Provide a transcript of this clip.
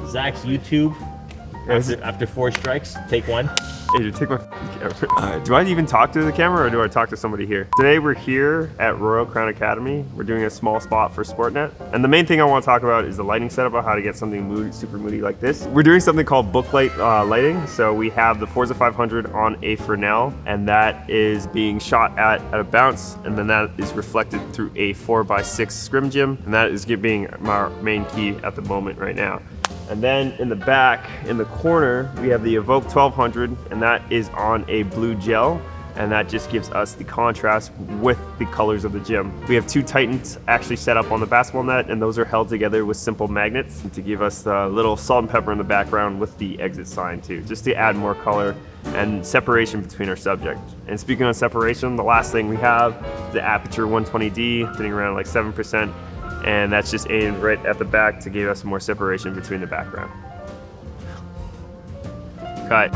Zach's YouTube. After 4 strikes, take 1. Hey, dude, take my camera. Do I even talk to the camera or do I talk to somebody here? Today we're here at Royal Crown Academy. We're doing a small spot for SportNet. And the main thing I want to talk about is the lighting setup of how to get something moody, super moody like this. We're doing something called booklight lighting. So we have the Forza 500 on a Fresnel, and that is being shot at a bounce, and then that is reflected through a 4x6 scrim gym, and that is being our main key at the moment right now. And then in the back, in the corner, we have the Evoke 1200, and that is on a blue gel, and that just gives us the contrast with the colors of the gym. We have 2 Titans actually set up on the basketball net, and those are held together with simple magnets to give us the little salt and pepper in the background with the exit sign too, just to add more color and separation between our subject. And speaking of separation, the last thing we have is the Aperture 120D, sitting around like 7%. And that's just aimed right at the back to give us more separation between the background. Cut.